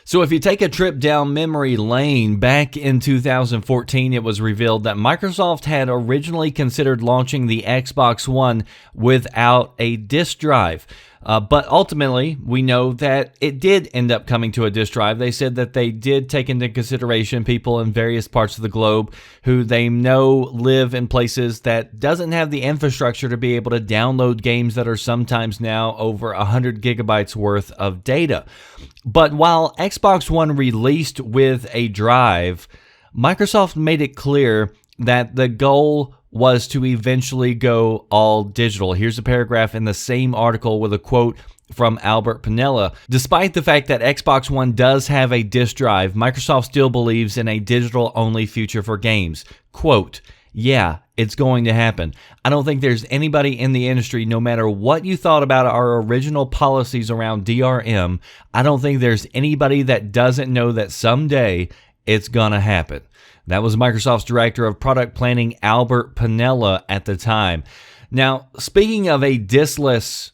So if you take a trip down memory lane, back in 2014, it was revealed that Microsoft had originally considered launching the Xbox One without a disk drive. But ultimately, we know that it did end up coming to a disk drive. They said that they did take into consideration people in various parts of the globe who they know live in places that doesn't have the infrastructure to be able to download games that are sometimes now over 100 gigabytes worth of data. But while Xbox One released with a drive, Microsoft made it clear that the goal was to eventually go all digital. Here's a paragraph in the same article with a quote from Albert Penella. Despite the fact that Xbox One does have a disk drive, Microsoft still believes in a digital-only future for games. Quote, "Yeah, it's going to happen. I don't think there's anybody in the industry, no matter what you thought about our original policies around DRM, I don't think there's anybody that doesn't know that someday it's gonna happen." That was Microsoft's Director of Product Planning, Albert Penella, at the time. Now, speaking of a diskless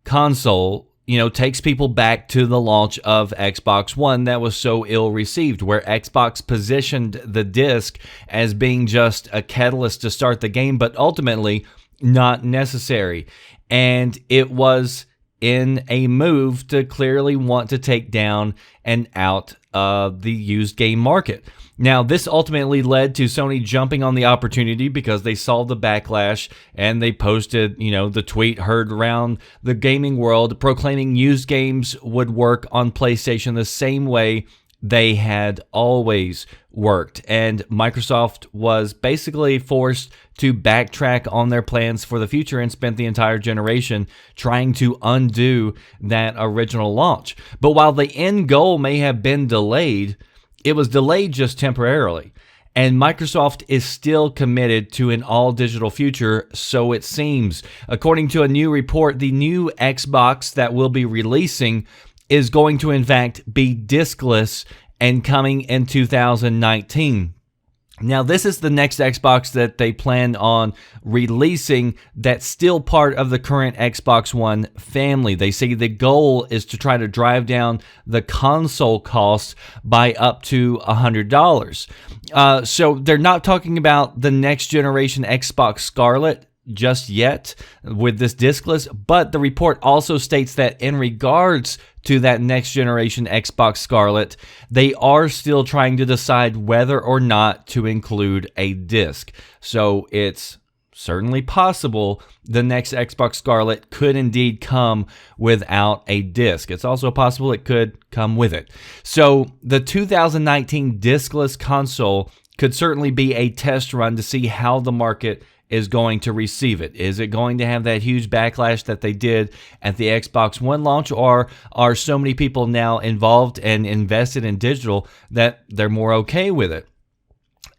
console, takes people back to the launch of Xbox One that was so ill received, where Xbox positioned the disc as being just a catalyst to start the game, but ultimately not necessary. And it was in a move to clearly want to take down and out the used game market. Now, this ultimately led to Sony jumping on the opportunity because they saw the backlash, and they posted, the tweet heard around the gaming world proclaiming used games would work on PlayStation the same way they had always worked. And Microsoft was basically forced to backtrack on their plans for the future and spent the entire generation trying to undo that original launch. But while the end goal may have been delayed, it was delayed just temporarily. And Microsoft is still committed to an all-digital future, so it seems. According to a new report, the new Xbox that we'll be releasing is going to, in fact, be diskless and coming in 2019. Now, this is the next Xbox that they plan on releasing that's still part of the current Xbox One family. They say the goal is to try to drive down the console costs by up to $100. So they're not talking about the next generation Xbox Scarlett just yet with this diskless, but the report also states that in regards to that next generation Xbox Scarlett, they are still trying to decide whether or not to include a disc. So it's certainly possible the next Xbox Scarlett could indeed come without a disc. It's also possible it could come with it. So the 2019 diskless console could certainly be a test run to see how the market is going to receive it. Is it going to have that huge backlash that they did at the Xbox One launch, or are so many people now involved and invested in digital that they're more okay with it?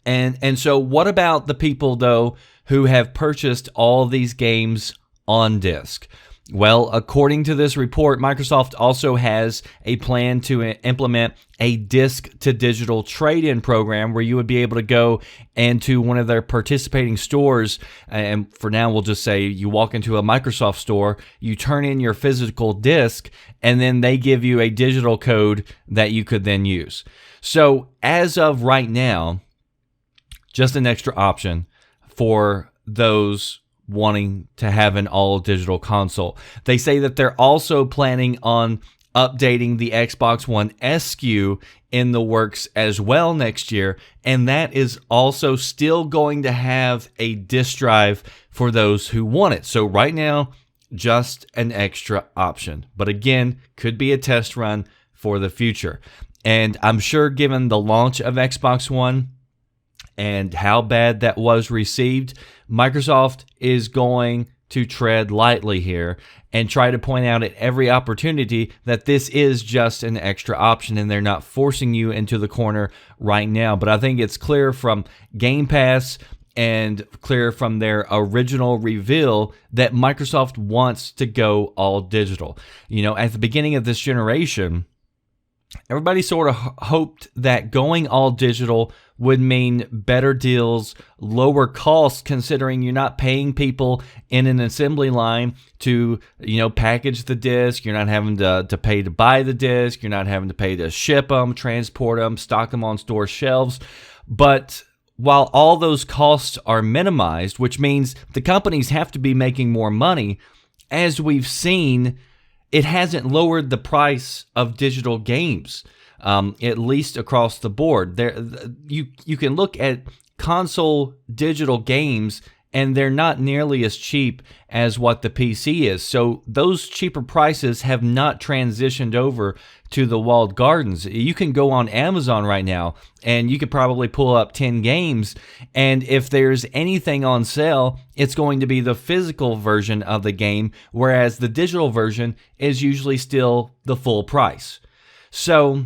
And so what about the people, though, who have purchased all these games on disc? Well, according to this report, Microsoft also has a plan to implement a disc-to-digital trade-in program where you would be able to go into one of their participating stores, and for now we'll just say you walk into a Microsoft store, you turn in your physical disc, and then they give you a digital code that you could then use. So as of right now, just an extra option for those wanting to have an all-digital console. They say that they're also planning on updating the Xbox One SKU in the works as well next year, and that is also still going to have a disk drive for those who want it. So right now, just an extra option. But again, could be a test run for the future. And I'm sure given the launch of Xbox One and how bad that was received, Microsoft is going to tread lightly here and try to point out at every opportunity that this is just an extra option and they're not forcing you into the corner right now. But I think it's clear from Game Pass and clear from their original reveal that Microsoft wants to go all digital. At the beginning of this generation, Everybody sort of hoped that going all digital would mean better deals, lower costs, considering you're not paying people in an assembly line to, package the disc. You're not having to pay to buy the disc. You're not having to pay to ship them, transport them, stock them on store shelves. But while all those costs are minimized, which means the companies have to be making more money, as we've seen, it hasn't lowered the price of digital games, at least across the board. You can look at console digital games, and they're not nearly as cheap as what the PC is. So those cheaper prices have not transitioned over to the walled gardens. You can go on Amazon right now, and you could probably pull up 10 games, and if there's anything on sale, it's going to be the physical version of the game, whereas the digital version is usually still the full price. So,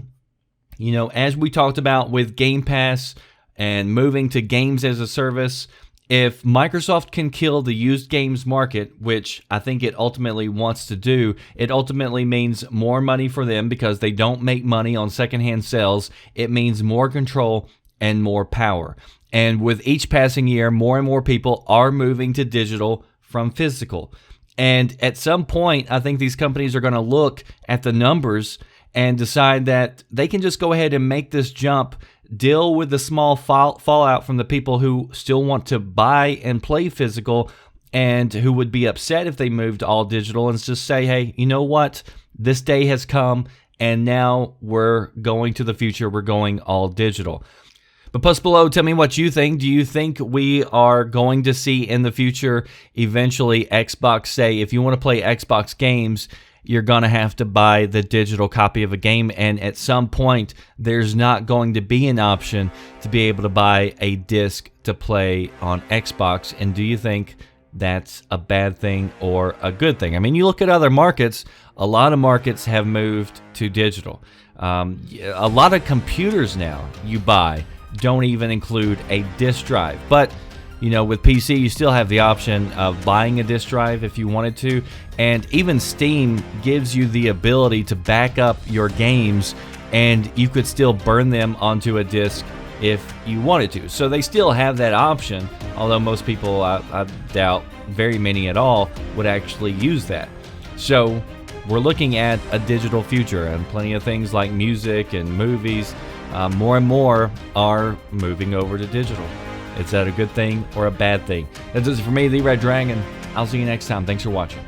as we talked about with Game Pass and moving to games as a service, if Microsoft can kill the used games market, which I think it ultimately wants to do, it ultimately means more money for them because they don't make money on secondhand sales. It means more control and more power. And with each passing year, more and more people are moving to digital from physical. And at some point, I think these companies are going to look at the numbers and decide that they can just go ahead and make this jump, deal with the small fallout from the people who still want to buy and play physical and who would be upset if they moved all digital, and just say, hey, you know what? This day has come, and now we're going to the future. We're going all digital. But post below, tell me what you think. Do you think we are going to see in the future eventually Xbox say, if you want to play Xbox games, you're going to have to buy the digital copy of a game, and at some point there's not going to be an option to be able to buy a disc to play on Xbox? And do you think that's a bad thing or a good thing? I mean, you look at other markets, a lot of markets have moved to digital. A lot of computers now you buy don't even include a disc drive, but with PC, you still have the option of buying a disc drive if you wanted to, and even Steam gives you the ability to back up your games, and you could still burn them onto a disc if you wanted to. So they still have that option, although most people, I doubt very many at all, would actually use that. So we're looking at a digital future, and plenty of things like music and movies, more and more are moving over to digital. Is that a good thing or a bad thing? That's it for me, The Red Dragon. I'll see you next time. Thanks for watching.